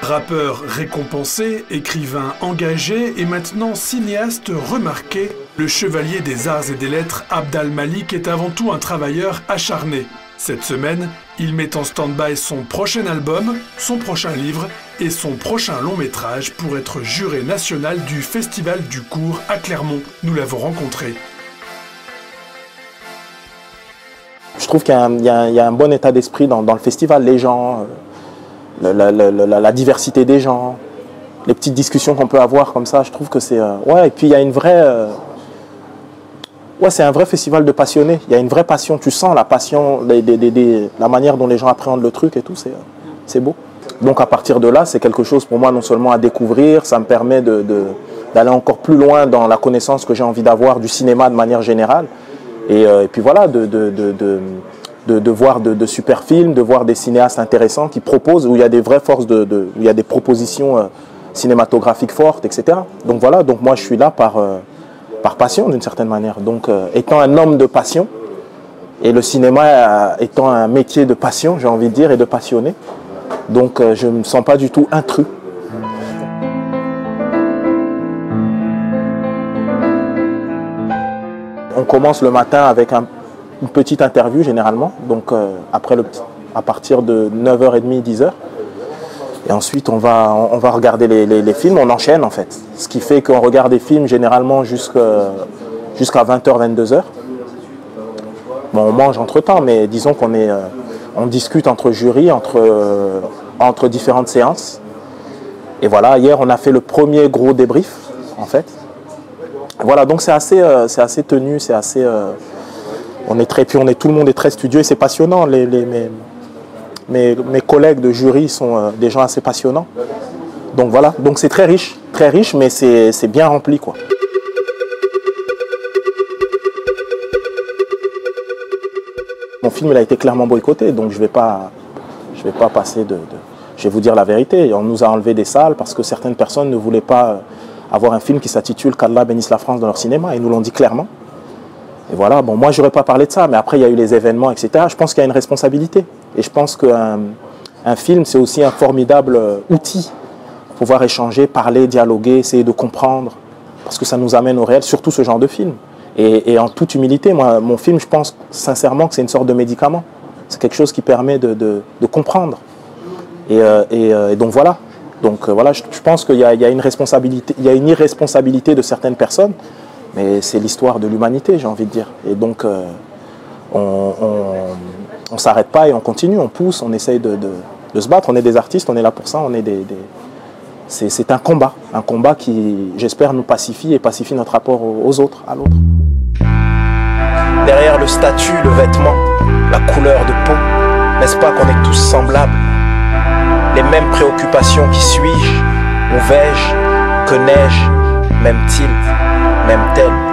Rappeur récompensé, écrivain engagé et maintenant cinéaste remarqué, le chevalier des arts et des lettres Abd al-Malik est avant tout un travailleur acharné. Cette semaine, il met en stand-by son prochain album, son prochain livre et son prochain long métrage pour être juré national du Festival du Court à Clermont. Nous l'avons rencontré. Je trouve qu'il y a un bon état d'esprit dans le festival. Les gens, la diversité des gens, les petites discussions qu'on peut avoir comme ça, je trouve que c'est... ouais, et puis il y a une vraie... ouais, c'est un vrai festival de passionnés. Il y a une vraie passion. Tu sens la passion, la manière dont les gens appréhendent le truc et tout, c'est beau. Donc à partir de là, c'est quelque chose pour moi non seulement à découvrir, ça me permet d'aller encore plus loin dans la connaissance que j'ai envie d'avoir du cinéma de manière générale. Et puis voilà, de voir de super films, de voir des cinéastes intéressants qui proposent, où il y a des vraies forces, où il y a des propositions cinématographiques fortes, etc. Donc voilà, donc moi je suis là par passion d'une certaine manière. Donc étant un homme de passion, et le cinéma étant un métier de passion, j'ai envie de dire, et de passionné, donc je ne me sens pas du tout intrus. On commence le matin avec une petite interview généralement, donc à partir de 9h30, 10h. Et ensuite on va regarder les films, on enchaîne en fait. Ce qui fait qu'on regarde des films généralement jusqu'à 20h, 22h. Bon, on mange entre temps, mais disons on discute entre jurys, entre différentes séances. Et voilà, hier on a fait le premier gros débrief en fait. Voilà, donc c'est assez tenu, c'est assez... tout le monde est très studieux et c'est passionnant. Mes collègues de jury sont des gens assez passionnants. Donc voilà, donc c'est très riche, mais c'est bien rempli, quoi. Mon film il a été clairement boycotté, donc je vais pas passer je vais vous dire la vérité. On nous a enlevé des salles parce que certaines personnes ne voulaient pas avoir un film qui s'intitule « Qu'Allah bénisse la France » dans leur cinéma. Ils nous l'ont dit clairement. Et voilà, bon, moi, je n'aurais pas parlé de ça, mais après, il y a eu les événements, etc. Je pense qu'il y a une responsabilité. Et je pense qu'un film, c'est aussi un formidable outil pour pouvoir échanger, parler, dialoguer, essayer de comprendre, parce que ça nous amène au réel, surtout ce genre de film. Et en toute humilité, moi, mon film, je pense sincèrement que c'est une sorte de médicament. C'est quelque chose qui permet de comprendre. Et donc voilà. Donc voilà, je pense qu'il y a une responsabilité, il y a une irresponsabilité de certaines personnes, mais c'est l'histoire de l'humanité, j'ai envie de dire. Et donc on ne s'arrête pas et on continue, on pousse, on essaye de se battre. On est des artistes, on est là pour ça, c'est un combat qui, j'espère, nous pacifie et pacifie notre rapport aux autres, à l'autre. Derrière le statut, le vêtement, la couleur de peau, n'est-ce pas qu'on est tous semblables? Les mêmes préoccupations, qui suis-je? Où vais-je? Que n'ai-je? M'aime-t-il? M'aime-t-elle?